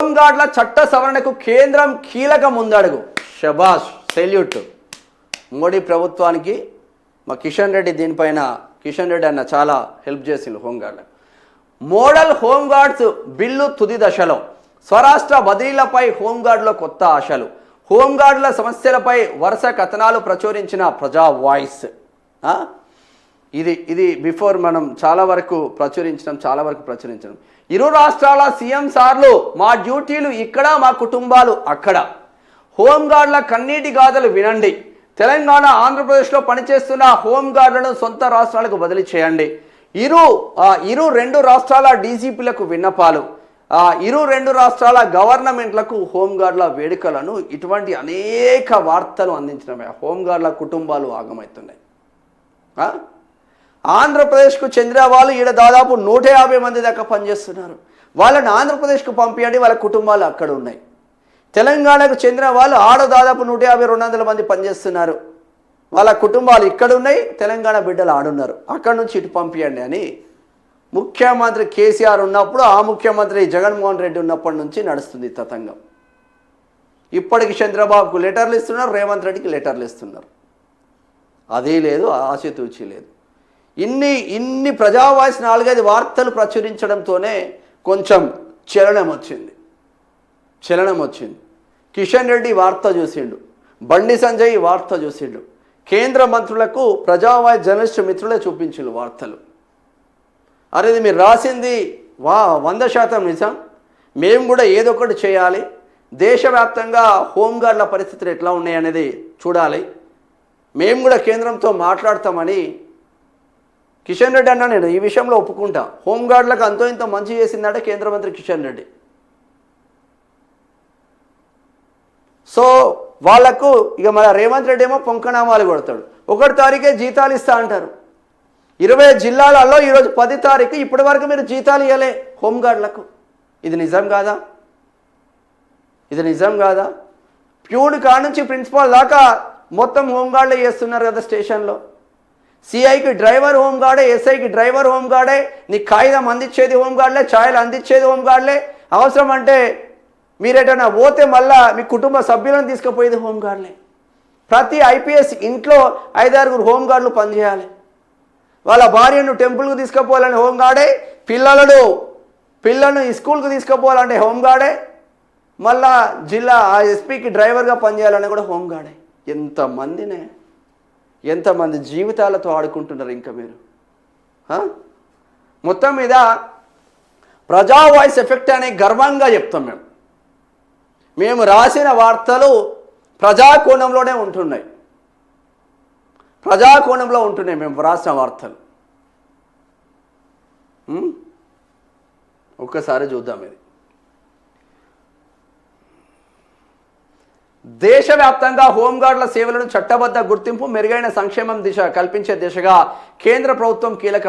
హోంగార్డ్ల చట్ట సవరణకు కేంద్రం కీలక ముందడుగు. షబాష్, సెల్యూట్ మోడీ ప్రభుత్వానికి. మా కిషన్ రెడ్డి దీనిపైన కిషన్ రెడ్డి అన్న చాలా హెల్ప్ చేసిండు హోంగార్డ్లకు. మోడల్ హోంగార్డ్స్ బిల్లు తుది దశలో. స్వరాష్ట్ర బదిలీలపై హోంగార్డులో కొత్త ఆశలు. హోంగార్డుల సమస్యలపై వరుస కథనాలు ప్రచురించిన ప్రజా వాయిస్. ఇది బిఫోర్ మనం చాలా వరకు ప్రచురించడం. ఇరు రాష్ట్రాల సీఎం సార్లు మా డ్యూటీలు ఇక్కడ, మా కుటుంబాలు అక్కడ. హోంగార్డుల కన్నీటి గాథలు వినండి. తెలంగాణ, ఆంధ్రప్రదేశ్లో పనిచేస్తున్న హోంగార్డులను సొంత రాష్ట్రాలకు బదిలీ చేయండి. రెండు రాష్ట్రాల డీజీపీలకు విన్నపాలు. రెండు రాష్ట్రాల గవర్నమెంట్లకు హోంగార్డుల వేడుకలను, ఇటువంటి అనేక వార్తలు అందించిన హోంగార్డుల కుటుంబాలు ఆగమవుతున్నాయి. ఆంధ్రప్రదేశ్కు చెందిన వాళ్ళు ఈడ దాదాపు 150 మంది దాకా పనిచేస్తున్నారు. వాళ్ళని ఆంధ్రప్రదేశ్కు పంపించండి, వాళ్ళ కుటుంబాలు అక్కడ ఉన్నాయి. తెలంగాణకు చెందిన వాళ్ళు ఆడ దాదాపు 150-200 మంది పనిచేస్తున్నారు. వాళ్ళ కుటుంబాలు ఇక్కడ ఉన్నాయి, తెలంగాణ బిడ్డలు ఆడున్నారు. అక్కడి నుంచి ఇటు పంపించండి అని ముఖ్యమంత్రి కేసీఆర్ ఉన్నప్పుడు, ఆ ముఖ్యమంత్రి జగన్మోహన్ రెడ్డి ఉన్నప్పటి నుంచి నడుస్తుంది తతంగం. ఇప్పటికి చంద్రబాబుకు లెటర్లు ఇస్తున్నారు, రేవంత్ రెడ్డికి లెటర్లు ఇస్తున్నారు. అదే లేదు, ఆచితూచి లేదు. ఇన్ని ప్రజావాయిస్ 4-5 వార్తలు ప్రచురించడంతోనే కొంచెం చలనం వచ్చింది. కిషన్ రెడ్డి వార్త చూసిండు, బండి సంజయ్ వార్త చూసిండు, కేంద్ర మంత్రులకు ప్రజావాయిస్ జర్నలిస్టు మిత్రులే చూపించిండు వార్తలు. అరే ఇది మీరు రాసింది 100% నిజం, మేము కూడా ఏదో ఒకటి చేయాలి, దేశవ్యాప్తంగా హోంగార్డుల పరిస్థితులు ఎట్లా ఉన్నాయి అనేది చూడాలి, మేము కూడా కేంద్రంతో మాట్లాడతామని కిషన్ రెడ్డి అన్నా. నేను ఈ విషయంలో ఒప్పుకుంటా, హోంగార్డులకు అంతో ఇంత మంచి చేసిందంటే కేంద్ర మంత్రి కిషన్ రెడ్డి. సో వాళ్లకు ఇక మన రేవంత్ రెడ్డి ఏమో పొంకనామాలు కొడతాడు. 1 తారీఖే జీతాలు ఇస్తా అంటారు. 20 జిల్లాలలో ఈరోజు 10 తారీఖు, ఇప్పటి వరకు మీరు జీతాలు ఇవ్వలే హోంగార్డులకు. ఇది నిజం కాదా? ప్యూన్ కాడ నుంచి ప్రిన్సిపాల్ దాకా మొత్తం హోంగార్డులే చేస్తున్నారు కదా స్టేషన్లో. సిఐకి డ్రైవర్ హోంగార్డే, ఎస్ఐకి డ్రైవర్ హోంగార్డే, నీ కాగితం అందించేది హోంగార్డులే, ఛాయలు అందించేది హోంగార్డులే. అవసరం అంటే మీరేటన్నా పోతే మళ్ళా మీ కుటుంబ సభ్యులను తీసుకుపోయేది హోంగార్డులే. ప్రతి ఐపీఎస్ ఇంట్లో 5-6 హోంగార్డులు పనిచేయాలి. వాళ్ళ భార్యను టెంపుల్కు తీసుకుపోవాలని హోంగార్డే, పిల్లలను ఈ స్కూల్కు తీసుకుపోవాలంటే హోంగార్డే, మళ్ళా జిల్లా ఎస్పీకి డ్రైవర్గా పనిచేయాలని కూడా హోంగార్డే. ఎంతమంది జీవితాలతో ఆడుకుంటున్నారు ఇంకా మీరు. మొత్తం మీద ప్రజా వాయిస్ ఎఫెక్ట్ అనే గర్వంగా చెప్తాం. మేము రాసిన వార్తలు ప్రజాకోణంలో ఉంటున్నాయి మేము రాసిన వార్తలు. ఒక్కసారి చూద్దాం. ఇది దేశవ్యాప్తంగా హోంగార్డుల సేవలను చట్టబద్ధ గుర్తింపు, మెరుగైన సంక్షేమం కల్పించే దిశగా కేంద్ర ప్రభుత్వం కీలక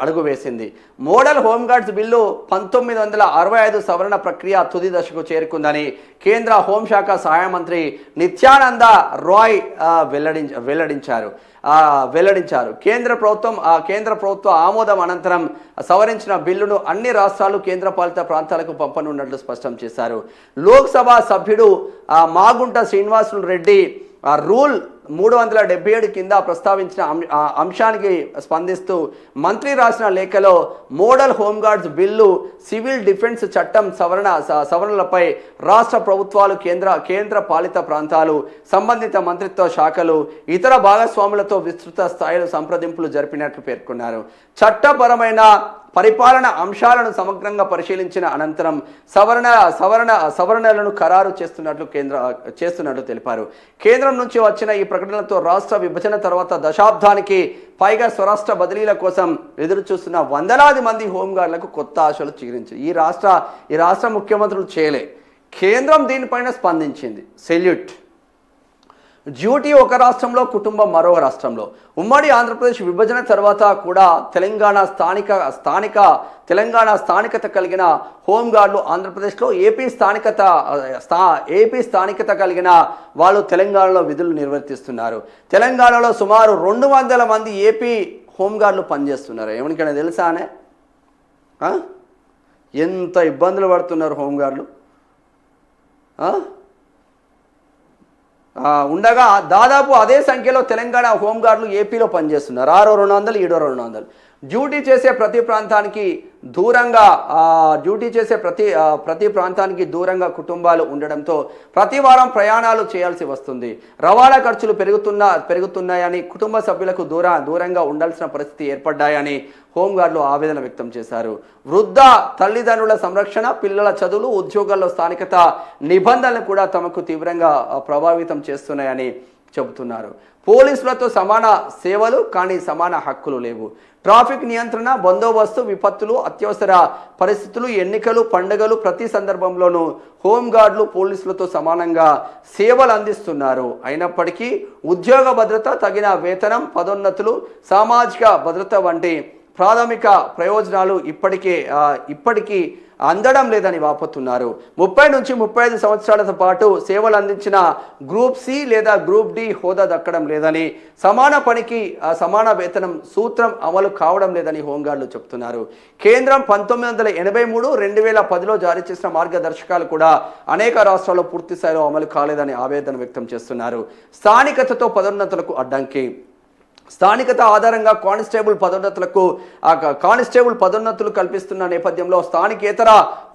అడుగు వేసింది. మోడల్ హోంగార్డ్స్ బిల్లు 1965 సవరణ ప్రక్రియ తుది దశకు చేరుకుందని కేంద్ర హోంశాఖ సహాయ మంత్రి నిత్యానంద రాయ్ వెల్లడించారు. కేంద్ర ప్రభుత్వ ఆమోదం అనంతరం సవరించిన బిల్లును అన్ని రాష్ట్రాలు, కేంద్రపాలిత ప్రాంతాలకు పంపనున్నట్లు స్పష్టం చేశారు. లోక్సభ సభ్యుడు మాగుంట శ్రీనివాసులు రెడ్డి రూల్ 377 కింద ప్రస్తావించిన అంశానికి స్పందిస్తూ మంత్రి రాసిన లేఖలో మోడల్ హోంగార్డ్స్ బిల్లు, సివిల్ డిఫెన్స్ చట్టం సవరణలపై రాష్ట్ర ప్రభుత్వాలు, కేంద్ర పాలిత ప్రాంతాలు, సంబంధిత మంత్రిత్వ శాఖలు, ఇతర భాగస్వాములతో విస్తృత స్థాయిలో సంప్రదింపులు జరిపినట్లు పేర్కొన్నారు. చట్టపరమైన పరిపాలన అంశాలను సమగ్రంగా పరిశీలించిన అనంతరం సవరణలను ఖరారు చేస్తున్నట్లు తెలిపారు. కేంద్రం నుంచి వచ్చిన ఈ ప్రకటనలతో రాష్ట్ర విభజన తర్వాత దశాబ్దానికి పైగా స్వరాష్ట్ర బదిలీల కోసం ఎదురు చూస్తున్న వందలాది మంది హోంగార్డులకు కొత్త ఆశలు చిగురించాయి. ఈ రాష్ట్ర ముఖ్యమంత్రులు చేయలే, కేంద్రం దీనిపైన స్పందించింది. సెల్యూట్. డ్యూటీ ఒక రాష్ట్రంలో, కుటుంబం మరో రాష్ట్రంలో. ఉమ్మడి ఆంధ్రప్రదేశ్ విభజన తర్వాత కూడా తెలంగాణ స్థానికత కలిగిన హోంగార్డులు ఆంధ్రప్రదేశ్లో, ఏపీ స్థానికత కలిగిన వాళ్ళు తెలంగాణలో విధులు నిర్వర్తిస్తున్నారు. తెలంగాణలో సుమారు 200 మంది ఏపీ హోంగార్డులు పనిచేస్తున్నారు. ఎవరికైనా తెలుసానే ఎంత ఇబ్బందులు పడుతున్నారు హోంగార్డులు? ఉండగా దాదాపు అదే సంఖ్యలో తెలంగాణ హోంగార్డులు ఏపీలో పనిచేస్తున్నారు. 600 700 200 డ్యూటీ చేసే ప్రతి ప్రాంతానికి దూరంగా ప్రతి ప్రాంతానికి దూరంగా కుటుంబాలు ఉండడంతో ప్రతి వారం ప్రయాణాలు చేయాల్సి వస్తుంది. రవాణా ఖర్చులు పెరుగుతున్నాయని, కుటుంబ సభ్యులకు దూరంగా ఉండాల్సిన పరిస్థితి ఏర్పడ్డాయని హోంగార్డులు ఆవేదన వ్యక్తం చేశారు. వృద్ధ తల్లిదండ్రుల సంరక్షణ, పిల్లల చదువులు, ఉద్యోగాల్లో స్థానికత నిబంధనలు కూడా తమకు తీవ్రంగా ప్రభావితం చేస్తున్నాయని చెబుతున్నారు. పోలీసులతో సమాన సేవలు కానీ సమాన హక్కులు లేవు. ట్రాఫిక్ నియంత్రణ, బందోబస్తు, విపత్తులు, అత్యవసర పరిస్థితులు, ఎన్నికలు, పండుగలు ప్రతి సందర్భంలోనూ హోంగార్డులు పోలీసులతో సమానంగా సేవలు అందిస్తున్నారు. అయినప్పటికీ ఉద్యోగ భద్రత, తగిన వేతనం, పదోన్నతులు, సామాజిక భద్రత వంటి ప్రాథమిక ప్రయోజనాలు ఇప్పటికీ అందడం లేదని వాపోతున్నారు. 30 నుంచి 35 సంవత్సరాలతో పాటు సేవలు అందించిన గ్రూప్ సి లేదా గ్రూప్ డి హోదా దక్కడం లేదని, సమాన పనికి సమాన వేతనం సూత్రం అమలు కావడం లేదని హోంగార్డులు చెబుతున్నారు. కేంద్రం 1983, 2010లో జారీ చేసిన మార్గదర్శకాలు కూడా అనేక రాష్ట్రాల్లో పూర్తి స్థాయిలో అమలు కాలేదని ఆవేదన వ్యక్తం చేస్తున్నారు. స్థానికతతో పదోన్నతులకు అడ్డంకి. స్థానికత ఆధారంగా కానిస్టేబుల్ పదోన్నతులు కల్పిస్తున్న నేపథ్యంలో స్థానికేతర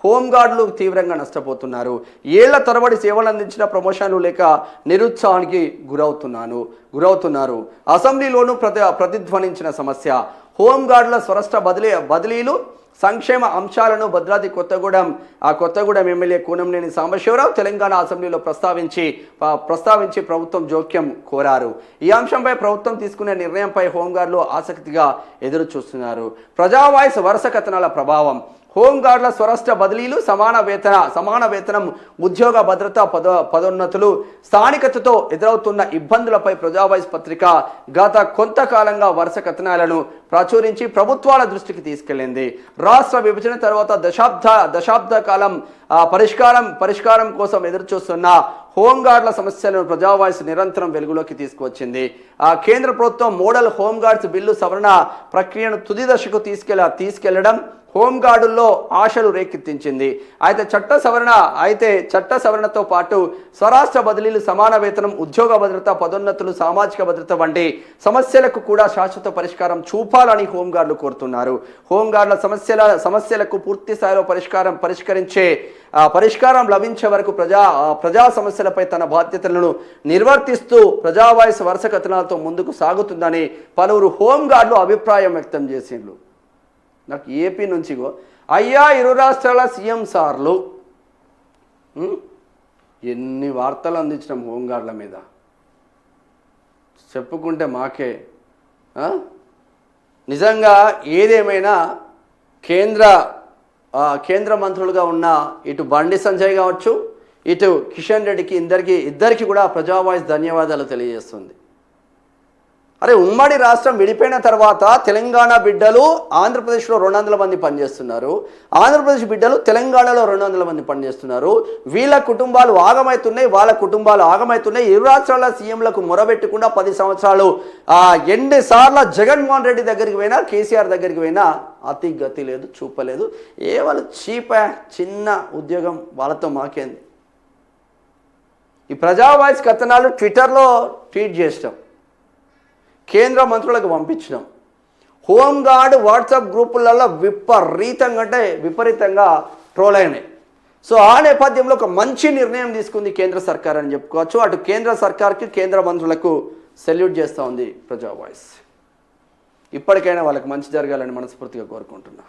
హోంగార్డులు తీవ్రంగా నష్టపోతున్నారు. ఏళ్ల తరబడి సేవలు అందించిన ప్రమోషన్లు లేక నిరుత్సాహానికి గురవుతున్నారు. అసెంబ్లీలోనూ ప్రతిధ్వనించిన సమస్య హోంగార్డుల స్వరాష్ట్ర బదిలీలు, సంక్షేమ అంశాలను భద్రాద్రి కొత్తగూడెం ఎమ్మెల్యే కూనంనేని సాంబశివరావు తెలంగాణ అసెంబ్లీలో ప్రస్తావించి ప్రభుత్వం జోక్యం కోరారు. ఈ అంశంపై ప్రభుత్వం తీసుకునే నిర్ణయంపై హోంగార్డులు ఆసక్తిగా ఎదురు చూస్తున్నారు. ప్రజా వాయిస్ వరుస కథనాల ప్రభావం. హోంగార్డుల స్వరాష్ట్ర బదిలీలు, సమాన వేతనం, ఉద్యోగ భద్రత, పదోన్నతులు, స్థానికతతో ఎదురవుతున్న ఇబ్బందులపై ప్రజావాయిస్ పత్రిక గత కొంతకాలంగా వరుస కథనాలను ప్రచురించి ప్రభుత్వాల దృష్టికి తీసుకెళ్లింది. రాష్ట్ర విభజన తర్వాత దశాబ్ద కాలం పరిష్కారం కోసం ఎదురుచూస్తున్న హోంగార్డుల సమస్యలను ప్రజావాయిస్ నిరంతరం వెలుగులోకి తీసుకువచ్చింది. కేంద్ర ప్రభుత్వం మోడల్ హోంగార్డ్స్ బిల్లు సవరణ ప్రక్రియను తుది దశకు తీసుకెళ్లడం హోంగార్డుల్లో ఆశలు రేకెత్తించింది. చట్ట సవరణతో పాటు స్వరాష్ట్ర బదిలీలు, సమాన వేతనం, ఉద్యోగ భద్రత, పదోన్నతులు, సామాజిక భద్రత వంటి సమస్యలకు కూడా శాశ్వత పరిష్కారం చూపాలని హోంగార్డులు కోరుతున్నారు. హోంగార్డుల సమస్యలకు పూర్తి స్థాయిలో పరిష్కారం లభించే వరకు ప్రజా సమస్యలపై తన బాధ్యతలను నిర్వర్తిస్తూ ప్రజావాయిస్ వరుస కథనాలతో ముందుకు సాగుతుందని పలువురు హోంగార్డులు అభిప్రాయం వ్యక్తం చేసిండ్రు. నాకు ఏపీ నుంచి అయ్యా 2 రాష్ట్రాల సీఎం సార్లు ఎన్ని వార్తలు అందించడం హోంగార్డుల మీద చెప్పుకుంటే మాకే నిజంగా ఏదేమైనా కేంద్ర మంత్రులుగా ఉన్న ఇటు బండి సంజయ్ కావచ్చు, ఇటు కిషన్ రెడ్డికి ఇద్దరికి కూడా ప్రజావాయిస్ ధన్యవాదాలు తెలియజేస్తుంది. అరే ఉమ్మడి రాష్ట్రం విడిపోయిన తర్వాత తెలంగాణ బిడ్డలు ఆంధ్రప్రదేశ్లో 200 మంది పనిచేస్తున్నారు, ఆంధ్రప్రదేశ్ బిడ్డలు తెలంగాణలో 200 మంది పనిచేస్తున్నారు. వీళ్ళ కుటుంబాలు ఆగమవుతున్నాయి, వాళ్ళ కుటుంబాలు ఆగమవుతున్నాయి. 2 రాష్ట్రాల సీఎంలకు మొరబెట్టకుండా 10 సంవత్సరాలు ఎన్నిసార్లు జగన్మోహన్ రెడ్డి దగ్గరికి పోయినా, కేసీఆర్ దగ్గరికి పోయినా అతి గతి లేదు, చూపలేదు. వాళ్ళు చిన్న ఉద్యోగం, వాళ్ళతో మాకేంది. ఈ ప్రజావాయిస్ కథనాలు ట్విట్టర్లో ట్వీట్ చేసినాం, కేంద్ర మంత్రులకు పంపించినాం. హోంగార్డ్ వాట్సాప్ గ్రూపులలో విపరీతంగా ట్రోల్ అయినాయి. సో ఆ నేపథ్యంలో ఒక మంచి నిర్ణయం తీసుకుంది కేంద్ర సర్కార్ అని చెప్పుకోవచ్చు. అటు కేంద్ర సర్కార్కి, కేంద్ర మంత్రులకు సెల్యూట్ చేస్తూ ఉంది ప్రజావాయిస్. ఇప్పటికైనా వాళ్ళకి మంచి జరగాలని మనస్ఫూర్తిగా కోరుకుంటున్నా.